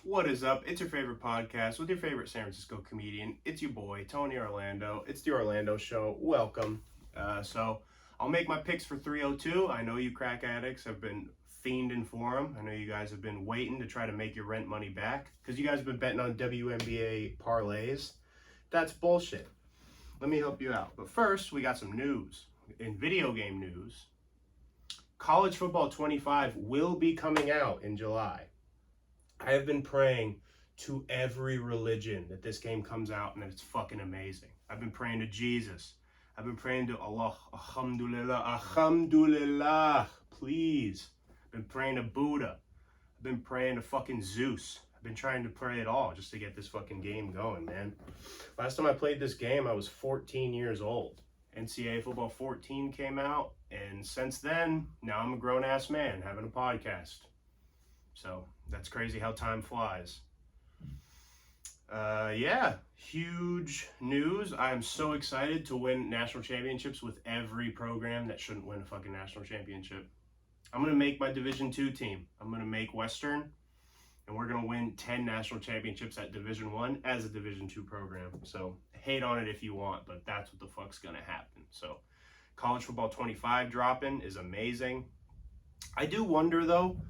What is up? It's your favorite podcast with your favorite San Francisco comedian. It's your boy, Tony Orlando. It's the Orlando Show. Welcome. So I'll make my picks for 302. I know you crack addicts have been fiending for them. I know you guys have been waiting to try to make your rent money back because you guys have been betting on WNBA parlays. That's bullshit. Let me help you out. But first, we got some news. In video game news, College Football 25 will be coming out in July. I have been praying to every religion that this game comes out and that it's fucking amazing. I've been praying to Jesus. I've been praying to Allah. Alhamdulillah. Alhamdulillah. Please. I've been praying to Buddha. I've been praying to fucking Zeus. I've been trying to pray it all just to get this fucking game going, man. Last time I played this game, I was 14 years old. NCAA Football 14 came out, and since then, now I'm a grown-ass man having a podcast. So that's crazy how time flies. Yeah, huge news. I'm so excited to win national championships with every program that shouldn't win a fucking national championship. I'm going to make my Division II team. I'm going to make Western, and we're going to win 10 national championships at Division I as a Division II program. So hate on it if you want, but that's what the fuck's going to happen. So College Football 25 dropping is amazing. I do wonder, though,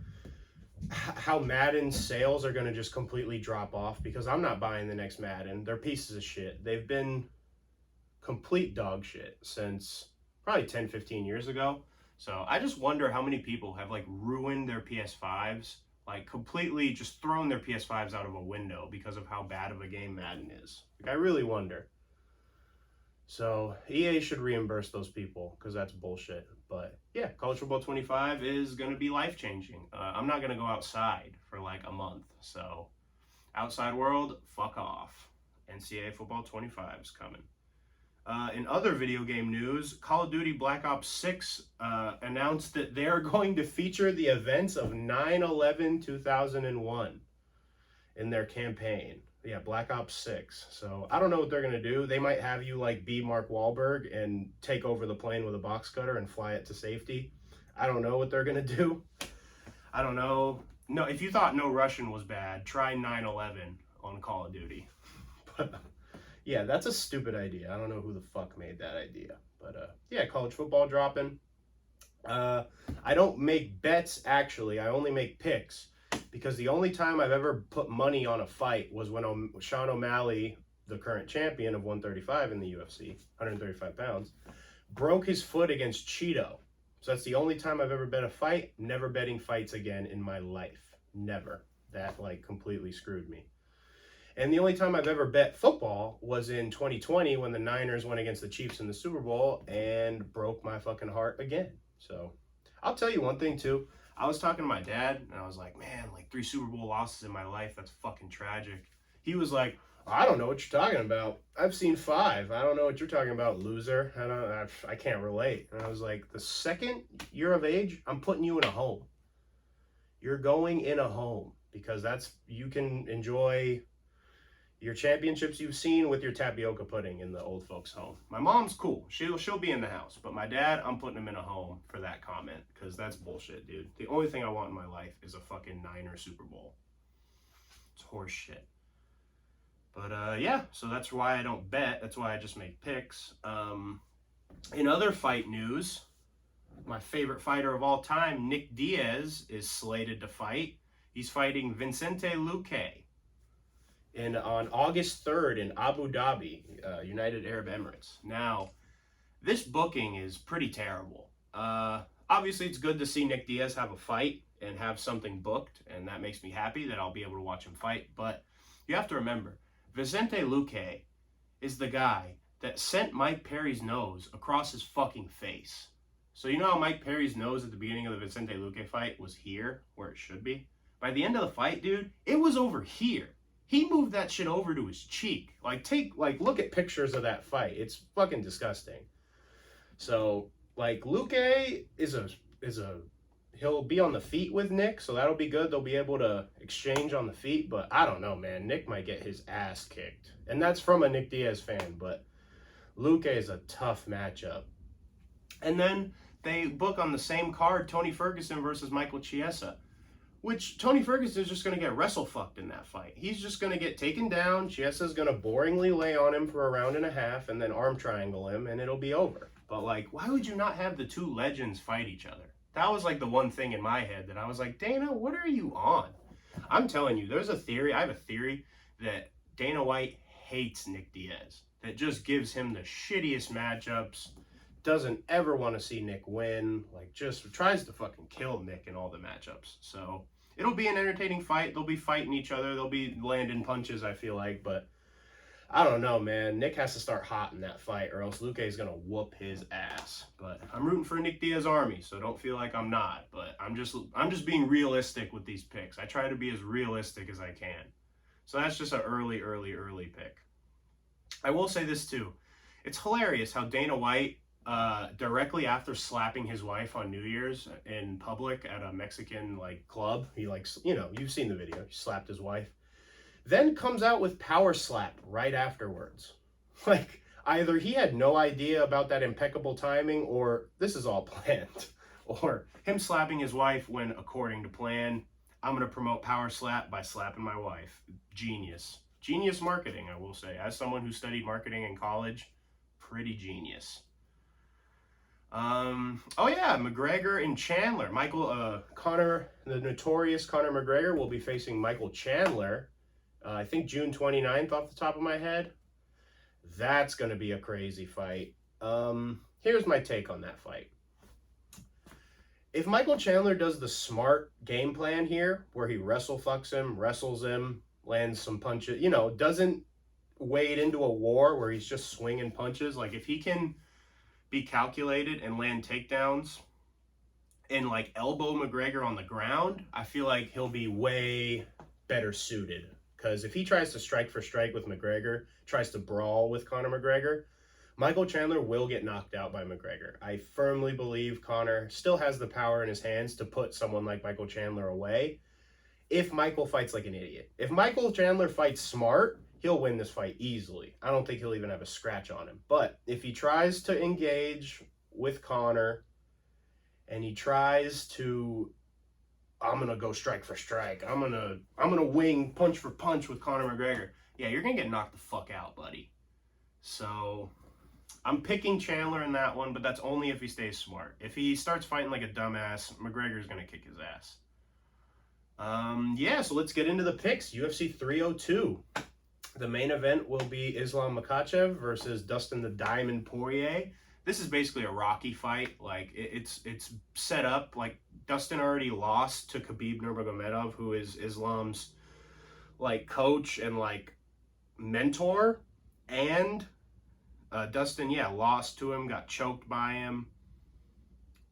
how Madden sales are going to just completely drop off because I'm not buying the next Madden. They're pieces of shit. They've been complete dog shit since probably 10, 15 years ago. So I just wonder how many people have like ruined their PS5s, like completely just thrown their PS5s out of a window because of how bad of a game Madden is. Like, I really wonder. So EA should reimburse those people because that's bullshit. But yeah, College Football 25 is going to be life-changing. I'm not going to go outside for like a month. So outside world, fuck off. NCAA Football 25 is coming. In other video game news, Call of Duty Black Ops 6 announced that they're going to feature the events of 9/11/2001 in their campaign. Yeah, Black Ops 6. So I don't know what they're going to do. They might have you like be Mark Wahlberg and take over the plane with a box cutter and fly it to safety. I don't know what they're going to do. I don't know. No, if you thought No Russian was bad, try 9/11 on Call of Duty. But yeah, that's a stupid idea. I don't know who the fuck made that idea. But yeah, college football dropping. I don't make bets, actually. I only make picks. Because the only time I've ever put money on a fight was when Sean O'Malley, the current champion of 135 in the UFC, 135 pounds, broke his foot against Cheeto. So that's the only time I've ever bet a fight. Never betting fights again in my life. Never. That like completely screwed me. And the only time I've ever bet football was in 2020 when the Niners went against the Chiefs in the Super Bowl and broke my fucking heart again. So I'll tell you one thing too. I was talking to my dad, and I was like, man, like 3 Super Bowl losses in my life, that's fucking tragic. He was like, I don't know what you're talking about. I've seen 5. I don't know what you're talking about, loser. I can't relate. And I was like, the second you're of age, I'm putting you in a home. You're going in a home because you can enjoy your championships you've seen with your tapioca pudding in the old folks' home. My mom's cool. She'll be in the house. But my dad, I'm putting him in a home for that comment. Because that's bullshit, dude. The only thing I want in my life is a fucking Niner Super Bowl. It's horse shit. But yeah, so that's why I don't bet. That's why I just make picks. In other fight news, my favorite fighter of all time, Nick Diaz, is slated to fight. He's fighting Vicente Luque on August 3rd in Abu Dhabi, United Arab Emirates. Now, this booking is pretty terrible. Obviously, it's good to see Nick Diaz have a fight and have something booked, and that makes me happy that I'll be able to watch him fight. But you have to remember, Vicente Luque is the guy that sent Mike Perry's nose across his fucking face. So you know how Mike Perry's nose at the beginning of the Vicente Luque fight was here, where it should be? By the end of the fight, dude, it was over here. He moved that shit over to his cheek. Look at pictures of that fight. It's fucking disgusting. So, Luque he'll be on the feet with Nick, so that'll be good. They'll be able to exchange on the feet, but I don't know, man. Nick might get his ass kicked. And that's from a Nick Diaz fan, but Luque is a tough matchup. And then they book on the same card Tony Ferguson versus Michael Chiesa. which Tony Ferguson is just going to get wrestle fucked in that fight. He's just going to get taken down. Chiesa's going to boringly lay on him for a round and a half and then arm triangle him, and it'll be over. But, like, why would you not have the two legends fight each other? That was, like, the one thing in my head that I was like, Dana, what are you on? I'm telling you, there's a theory. I have a theory that Dana White hates Nick Diaz. That just gives him the shittiest matchups. Doesn't ever want to see Nick win. Like, just tries to fucking kill Nick in all the matchups. So, it'll be an entertaining fight. They'll be fighting each other. They'll be landing punches, I feel like. But, I don't know, man. Nick has to start hot in that fight, or else Luque is going to whoop his ass. But I'm rooting for Nick Diaz Army, so don't feel like I'm not. But I'm just being realistic with these picks. I try to be as realistic as I can. So that's just an early pick. I will say this, too. It's hilarious how Dana White, directly after slapping his wife on New Year's in public at a Mexican, like, club, he, like, you know, you've seen the video. He slapped his wife. Then comes out with power slap right afterwards. Like, either he had no idea about that impeccable timing, or this is all planned. Or him slapping his wife when, according to plan, I'm going to promote power slap by slapping my wife. Genius. Genius marketing, I will say. As someone who studied marketing in college, pretty genius. Oh yeah, McGregor and Chandler. Conor, the notorious Conor McGregor will be facing Michael Chandler. I think June 29th off the top of my head. That's going to be a crazy fight. Here's my take on that fight. If Michael Chandler does the smart game plan here, where he wrestles him, lands some punches, you know, doesn't wade into a war where he's just swinging punches. Like, if he can be calculated and land takedowns and, like, elbow McGregor on the ground, I feel like he'll be way better suited. Because if he tries to strike for strike with McGregor, tries to brawl with Conor McGregor, Michael Chandler will get knocked out by McGregor. I firmly believe Conor still has the power in his hands to put someone like Michael Chandler away if Michael fights like an idiot. If Michael Chandler fights smart, he'll win this fight easily. I don't think he'll even have a scratch on him. But if he tries to engage with Conor and he tries to, I'm going to go strike for strike, I'm going to wing punch for punch with Conor McGregor, yeah, you're going to get knocked the fuck out, buddy. So I'm picking Chandler in that one, but that's only if he stays smart. If he starts fighting like a dumbass, McGregor's going to kick his ass. Yeah, so let's get into the picks. UFC 302. The main event will be Islam Makhachev versus Dustin the Diamond Poirier. This is basically a Rocky fight. Like, it's set up like Dustin already lost to Khabib Nurmagomedov, who is Islam's, like, coach and, like, mentor. And Dustin, yeah, lost to him, got choked by him,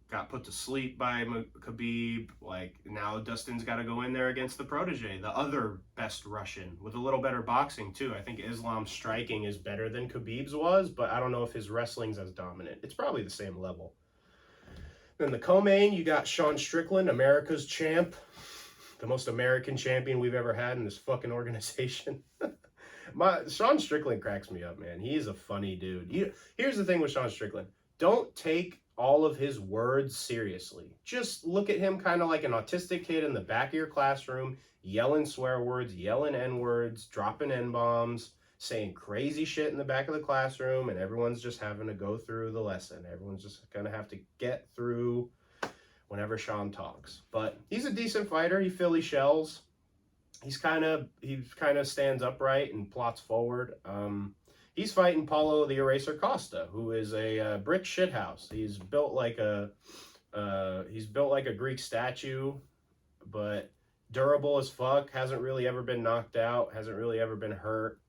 got put to sleep by Khabib. Like, now Dustin's got to go in there against the protege, the other best Russian, with a little better boxing, too. I think Islam's striking is better than Khabib's was, but I don't know if his wrestling's as dominant. It's probably the same level. Then the co-main, you got Sean Strickland, America's champ, the most American champion we've ever had in this fucking organization. Sean Strickland cracks me up, man. He's a funny dude. Here's the thing with Sean Strickland. Don't take all of his words seriously. Just look at him kind of like an autistic kid in the back of your classroom, yelling swear words, yelling N-words, dropping N-bombs, saying crazy shit in the back of the classroom, and everyone's just having to go through the lesson. Everyone's just going to have to get through whenever Sean talks. But he's a decent fighter. He Philly shells. He kind of stands upright and plots forward. He's fighting Paulo the Eraser Costa, who is a brick shithouse. He's built like a Greek statue, but durable as fuck. Hasn't really ever been knocked out. Hasn't really ever been hurt.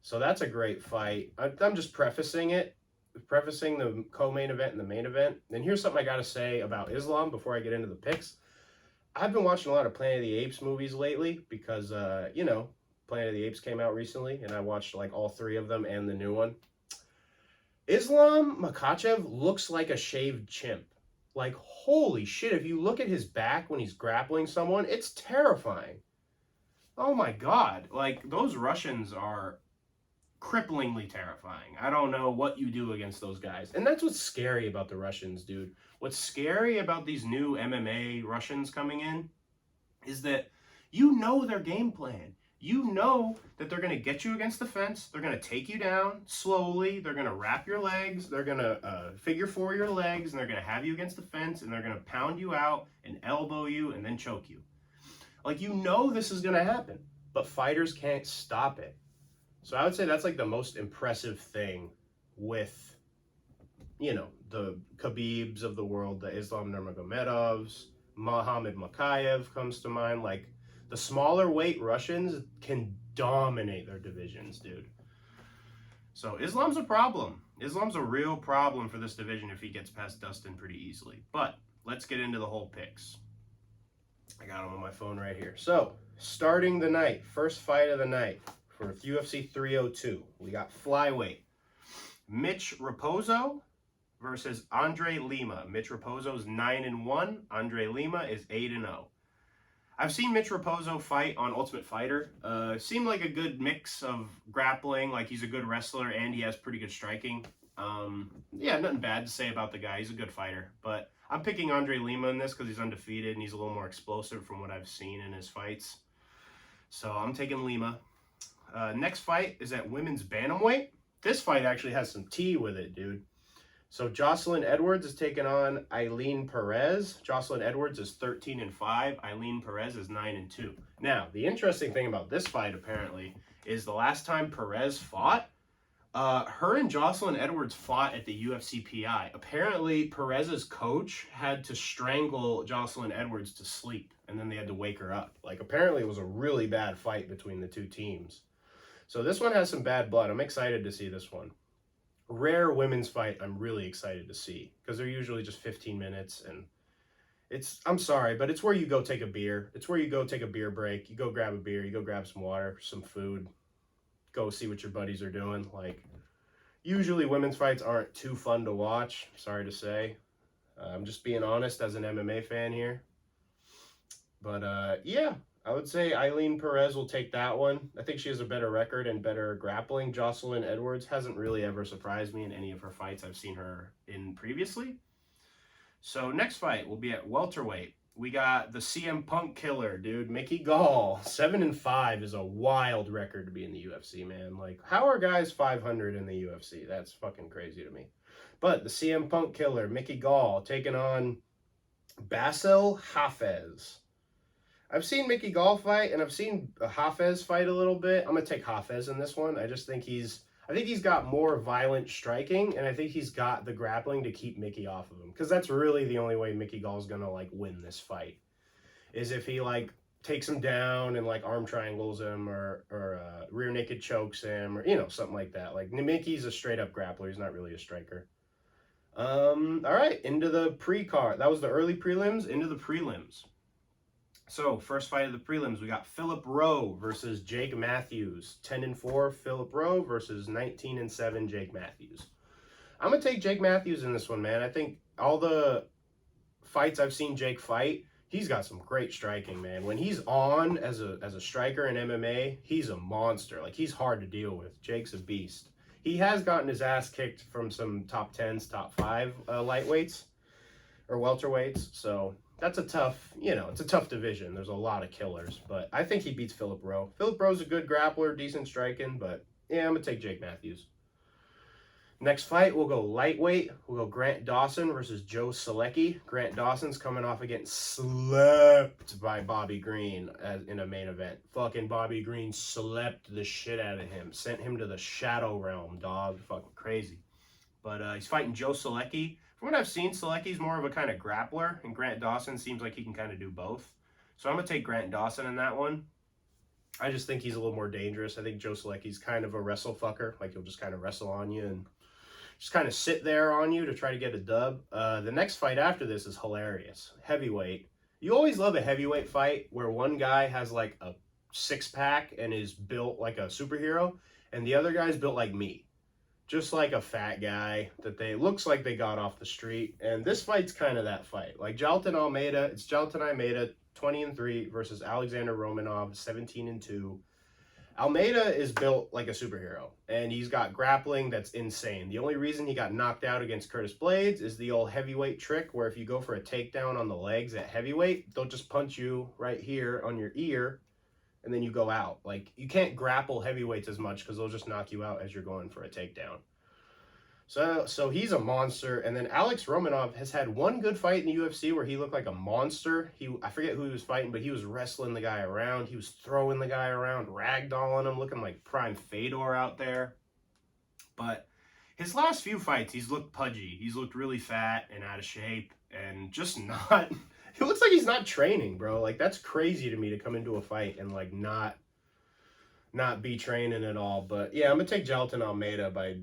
So that's a great fight. I'm just prefacing the co-main event and the main event. And here's something I got to say about Islam before I get into the picks. I've been watching a lot of Planet of the Apes movies lately because, Planet of the Apes came out recently, and I watched like all three of them and the new one. Islam Makhachev looks like a shaved chimp. Like, holy shit, if you look at his back when he's grappling someone, it's terrifying. Oh my God. Like, those Russians are cripplingly terrifying. I don't know what you do against those guys. And that's what's scary about the Russians, dude. What's scary about these new MMA Russians coming in is that you know their game plan. You know that they're going to get you against the fence. They're going to take you down slowly. They're going to wrap your legs. They're going to figure four your legs, and they're going to have you against the fence, and they're going to pound you out and elbow you and then choke you. Like, you know this is going to happen, but fighters can't stop it. So I would say that's like the most impressive thing with, you know, the Khabibs of the world, the Islam Nurmagomedovs, Muhammad Makayev comes to mind. Like, the smaller weight Russians can dominate their divisions, dude. So Islam's a problem. Islam's a real problem for this division if he gets past Dustin pretty easily. But let's get into the whole picks. I got them on my phone right here. So, starting the night, first fight of the night for UFC 302. We got flyweight. Mitch Raposo versus Andre Lima. Mitch Raposo's 9-1. Andre Lima is 8-0. I've seen Mitch Raposo fight on Ultimate Fighter. Seemed like a good mix of grappling. Like, he's a good wrestler and he has pretty good striking. Yeah, nothing bad to say about the guy. He's a good fighter. But I'm picking Andre Lima in this because he's undefeated and he's a little more explosive from what I've seen in his fights. So I'm taking Lima. Next fight is at women's bantamweight. This fight actually has some tea with it, dude. So Jocelyn Edwards is taking on Eileen Perez. Jocelyn Edwards is 13-5. Eileen Perez is 9-2. Now, the interesting thing about this fight, apparently, is the last time Perez fought, her and Jocelyn Edwards fought at the UFC PI. Apparently, Perez's coach had to strangle Jocelyn Edwards to sleep, and then they had to wake her up. Like, apparently it was a really bad fight between the two teams. So this one has some bad blood. I'm excited to see this one. Rare women's fight I'm really excited to see because they're usually just 15 minutes, and I'm sorry, but it's where you go take a beer. It's where you go take a beer break. You go grab a beer, you go grab some water, some food, go see what your buddies are doing. Like, usually women's fights aren't too fun to watch, sorry to say. I'm just being honest as an MMA fan here. But yeah, I would say Eileen Perez will take that one. I think she has a better record and better grappling. Jocelyn Edwards hasn't really ever surprised me in any of her fights I've seen her in previously. So next fight will be at welterweight. We got the CM Punk killer, dude. Mickey Gall. 7-5 is a wild record to be in the UFC, man. Like, how are guys 500 in the UFC? That's fucking crazy to me. But the CM Punk killer, Mickey Gall, taking on Basil Hafez. I've seen Mickey Gall fight, and I've seen Hafez fight a little bit. I'm going to take Hafez in this one. I think he's got more violent striking, and I think he's got the grappling to keep Mickey off of him. Because that's really the only way Mickey Gall's going to, like, win this fight. Is if he, like, takes him down and, like, arm triangles him or rear naked chokes him or, you know, something like that. Like, Mickey's a straight-up grappler. He's not really a striker. All right, into the pre-card. That was the early prelims. Into the prelims. So, first fight of the prelims, we got Philip Rowe versus Jake Matthews. 10-4, Philip Rowe versus 19-7, Jake Matthews. I'm going to take Jake Matthews in this one, man. I think all the fights I've seen Jake fight, he's got some great striking, man. When he's on as a striker in MMA, he's a monster. Like, he's hard to deal with. Jake's a beast. He has gotten his ass kicked from some top 10s, top 5 lightweights or welterweights, so that's a tough, you know, it's a tough division. There's a lot of killers, but I think he beats Philip Rowe. Philip Rowe's a good grappler, decent striking, but yeah, I'm going to take Jake Matthews. Next fight, we'll go lightweight. We'll go Grant Dawson versus Joe Selecki. Grant Dawson's coming off of getting slept by Bobby Green in a main event. Fucking Bobby Green slept the shit out of him. Sent him to the shadow realm, dog. Fucking crazy. But he's fighting Joe Selecki. From what I've seen, Selecki's more of a kind of grappler, and Grant Dawson seems like he can kind of do both. So I'm going to take Grant Dawson in that one. I just think he's a little more dangerous. I think Joe Selecki's kind of a wrestle fucker. Like, he'll just kind of wrestle on you and just kind of sit there on you to try to get a dub. The next fight after this is hilarious. Heavyweight. You always love a heavyweight fight where one guy has like a six-pack and is built like a superhero, and the other guy's built like me. Just like a fat guy that looks like they got off the street. And this fight's kind of that fight. Like Jailton Almeida, it's Jailton Almeida, 20-3 versus Alexander Romanov, 17-2. Almeida is built like a superhero, and he's got grappling that's insane. The only reason he got knocked out against Curtis Blades is the old heavyweight trick, where if you go for a takedown on the legs at heavyweight, they'll just punch you right here on your ear, and then you go out. Like, you can't grapple heavyweights as much because they'll just knock you out as you're going for a takedown. So he's a monster. And then Alex Romanov has had one good fight in the UFC where he looked like a monster. I forget who he was fighting, but he was wrestling the guy around. He was throwing the guy around, ragdolling him, looking like prime Fedor out there. But his last few fights, he's looked pudgy. He's looked really fat and out of shape and just not... It looks like he's not training, bro. Like, that's crazy to me to come into a fight and, like, not be training at all. But, yeah, I'm going to take Jailton Almeida by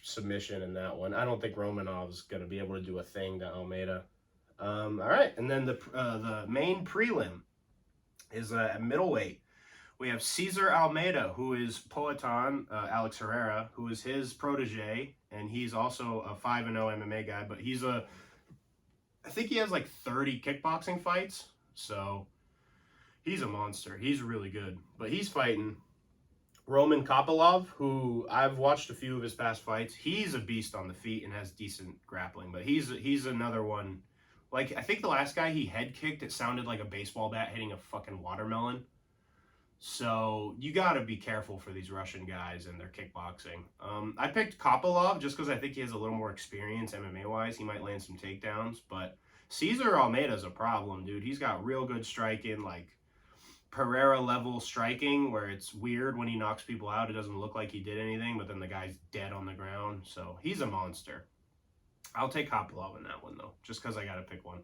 submission in that one. I don't think Romanov's going to be able to do a thing to Almeida. All right, and then the main prelim is at middleweight. We have Cesar Almeida, who is Poatan, Alex Herrera, who is his protege, and he's also a 5-0 MMA guy, but I think he has like 30 kickboxing fights, so he's a monster. He's really good, but he's fighting Roman Kopylov, who I've watched a few of his past fights. He's a beast on the feet and has decent grappling, but he's another one. Like, I think the last guy he head kicked, it sounded like a baseball bat hitting a fucking watermelon. So you got to be careful for these Russian guys and their kickboxing. I picked Kopylov just because I think he has a little more experience MMA-wise. He might land some takedowns, but Cesar Almeida's a problem, dude. He's got real good striking, like Pereira-level striking, where it's weird when he knocks people out. It doesn't look like he did anything, but then the guy's dead on the ground. So he's a monster. I'll take Kopylov in that one, though, just because I got to pick one.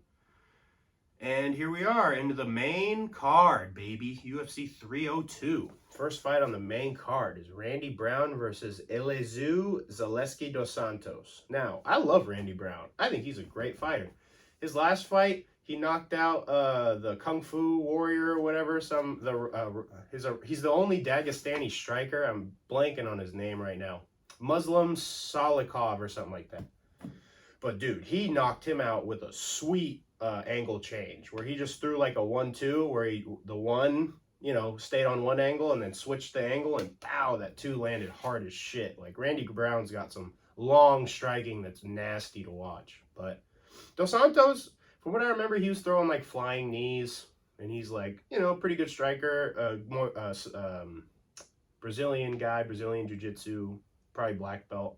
And here we are into the main card, baby. UFC 302. First fight on the main card is Randy Brown versus Elezu Zaleski dos Santos. Now, I love Randy Brown. I think he's a great fighter. His last fight, he knocked out the Kung Fu Warrior or whatever. He's the only Dagestani striker. I'm blanking on his name right now. Muslim Salikov or something like that. But, dude, he knocked him out with a sweet angle change where he just threw like a 1-2 where the one, stayed on one angle and then switched the angle and pow, that 2 landed hard as shit. Like, Randy Brown's got some long striking that's nasty to watch. But Dos Santos, from what I remember, he was throwing like flying knees, and he's like, pretty good striker, Brazilian guy, Brazilian jiu-jitsu, probably black belt.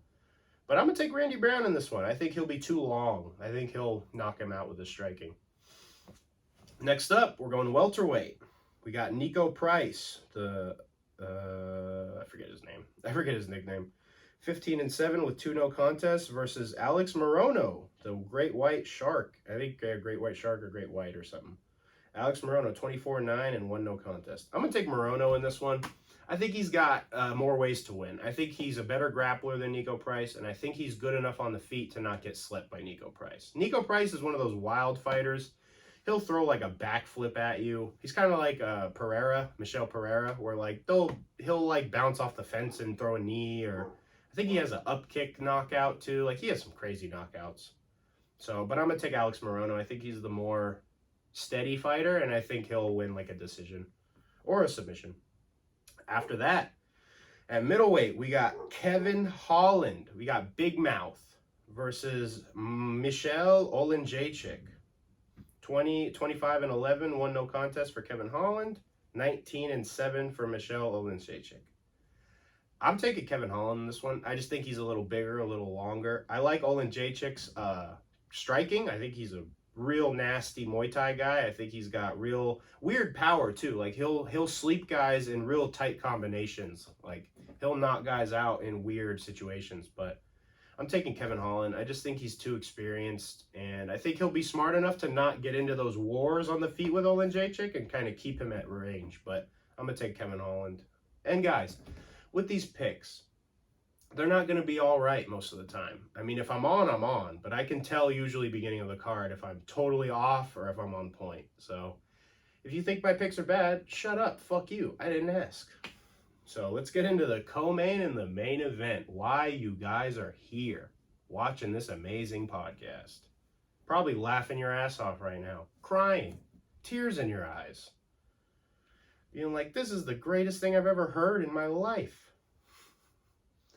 But I'm going to take Randy Brown in this one. I think he'll be too long. I think he'll knock him out with his striking. Next up, we're going welterweight. We got Nico Price, I forget his name. I forget his nickname. 15-7 with 2 no contests versus Alex Morono, the Great White Shark. I think Great White Shark or Great White or something. Alex Morono, 24-9 and 1 no contest. I'm going to take Morono in this one. I think he's got more ways to win. I think he's a better grappler than Nico Price, and I think he's good enough on the feet to not get slipped by Nico Price. Nico Price is one of those wild fighters. He'll throw like a backflip at you. He's kind of like Michel Pereira, where like he'll like bounce off the fence and throw a knee, or I think he has an up kick knockout too. Like, he has some crazy knockouts. So, but I'm gonna take Alex Morono. I think he's the more steady fighter, and I think he'll win like a decision or a submission. After that, at middleweight, we got Kevin Holland. We got Big Mouth versus Michel Olenjacek. 25-11, 1 no contest for Kevin Holland. 19-7 for Michel Olenjacek. I'm taking Kevin Holland in this one. I just think he's a little bigger, a little longer. I like Olenjacek's striking. I think he's a real nasty Muay Thai guy. I think he's got real weird power too. Like, he'll sleep guys in real tight combinations. Like, he'll knock guys out in weird situations. But I'm taking Kevin Holland. I just think he's too experienced, and I think he'll be smart enough to not get into those wars on the feet with Olenjacek and kind of keep him at range. But I'm gonna take Kevin Holland. And guys, with these picks, they're not going to be all right most of the time. I mean, if I'm on, I'm on. But I can tell usually beginning of the card if I'm totally off or if I'm on point. So if you think my picks are bad, shut up. Fuck you. I didn't ask. So let's get into the co-main and the main event. Why you guys are here watching this amazing podcast. Probably laughing your ass off right now. Crying. Tears in your eyes. being like, this is the greatest thing I've ever heard in my life.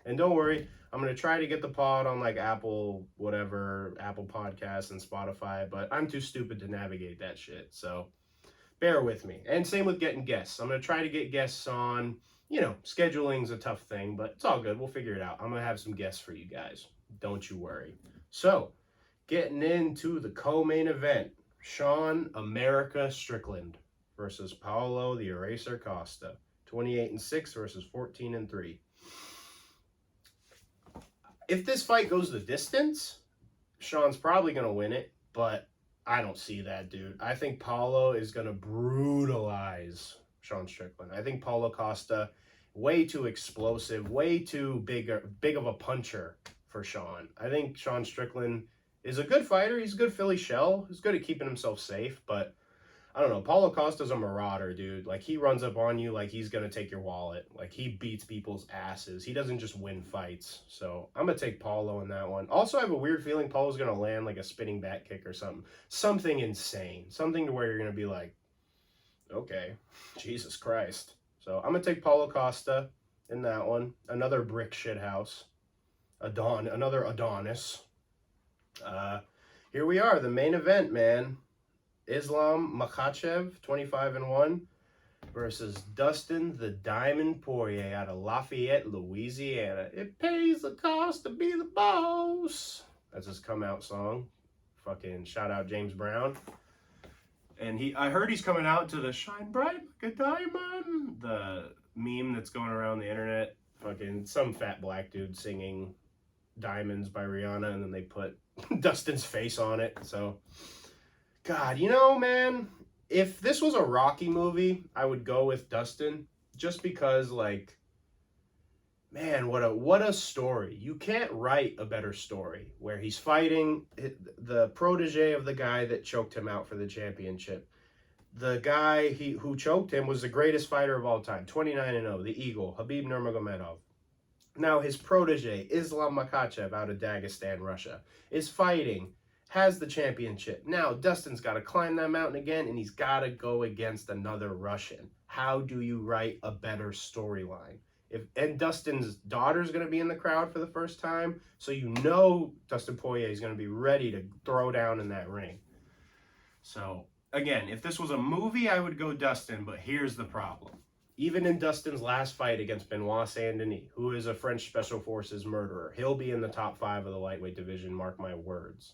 And don't worry, I'm going to try to get the pod on like Apple, whatever, Apple Podcasts and Spotify, but I'm too stupid to navigate that shit. So bear with me. And same with getting guests. I'm going to try to get guests on. You know, scheduling's a tough thing, but it's all good. We'll figure it out. I'm going to have some guests for you guys. Don't you worry. So, getting into the co-main event, Sean America Strickland versus Paulo the Eraser Costa. 28-6 versus 14-3. If this fight goes the distance, Sean's probably going to win it, but I don't see that, dude. I think Paulo is going to brutalize Sean Strickland. I think Paulo Costa, way too explosive, way too big of a puncher for Sean. I think Sean Strickland is a good fighter. He's a good Philly shell. He's good at keeping himself safe, but I don't know. Paulo Costa's a marauder, dude. Like, he runs up on you like he's going to take your wallet. Like, he beats people's asses. He doesn't just win fights. So, I'm going to take Paulo in that one. Also, I have a weird feeling Paulo's going to land like a spinning back kick or something. Something insane. Something to where you're going to be like, okay, Jesus Christ. So, I'm going to take Paulo Costa in that one. Another brick shit house. Another Adonis. Here we are, the main event, man. Islam Makhachev, 25-1, versus Dustin the Diamond Poirier out of Lafayette, Louisiana. It pays the cost to be the boss. That's his come out song. Fucking shout out James Brown. And I heard he's coming out to the Shine Bright Like a Diamond, the meme that's going around the internet. Fucking some fat black dude singing Diamonds by Rihanna, and then they put Dustin's face on it. So, God, you know, man, if this was a Rocky movie, I would go with Dustin, just because, like, man, what a story. You can't write a better story where he's fighting the protege of the guy that choked him out for the championship. The guy who choked him was the greatest fighter of all time, 29-0, the Eagle, Khabib Nurmagomedov. Now his protege, Islam Makhachev, out of Dagestan, Russia, is fighting, has the championship. Now Dustin's got to climb that mountain again, and he's got to go against another Russian. How do you write a better storyline? And Dustin's daughter's going to be in the crowd for the first time, so you know Dustin Poirier is going to be ready to throw down in that ring. So, again, if this was a movie, I would go Dustin, but here's the problem. Even in Dustin's last fight against Benoit Saint-Denis, who is a French Special Forces murderer, he'll be in the top 5 of the lightweight division, mark my words.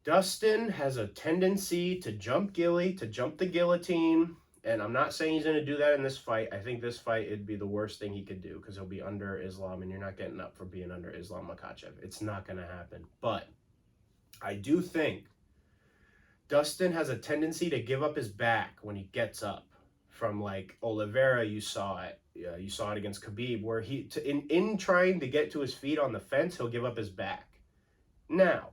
Dustin has a tendency to jump the guillotine, and I'm not saying he's going to do that in this fight. I think this fight, it'd be the worst thing he could do, because he'll be under Islam, and you're not getting up for being under Islam Makhachev. It's not going to happen. But I do think Dustin has a tendency to give up his back when he gets up. From like Oliveira, you saw it. You saw it against Khabib, where in trying to get to his feet on the fence, he'll give up his back. Now,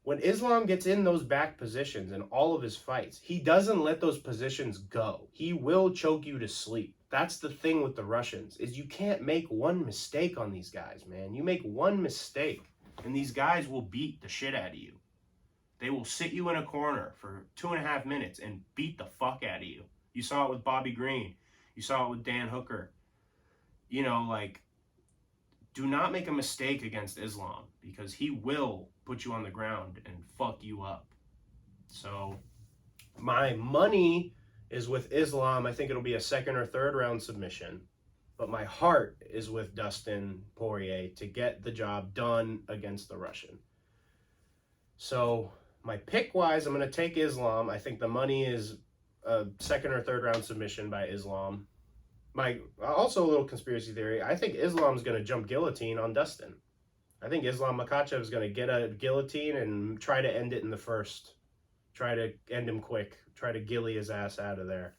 when Islam gets in those back positions in all of his fights, he doesn't let those positions go. He will choke you to sleep. That's the thing with the Russians, is you can't make one mistake on these guys, man. You make one mistake, and these guys will beat the shit out of you. They will sit you in a corner for 2.5 minutes and beat the fuck out of you. You saw it with Bobby Green. You saw it with Dan Hooker. You know, like, do not make a mistake against Islam, because he will put you on the ground and fuck you up. So, my money is with Islam. I think it'll be a 2nd or 3rd round submission. But my heart is with Dustin Poirier to get the job done against the Russian. So, my pick-wise, I'm going to take Islam. I think the money is a 2nd or 3rd round submission by Islam. Also a little conspiracy theory. I think Islam's going to jump guillotine on Dustin. I think Islam Makhachev is going to get a guillotine and try to end it in the first. Try to end him quick. Try to gilly his ass out of there.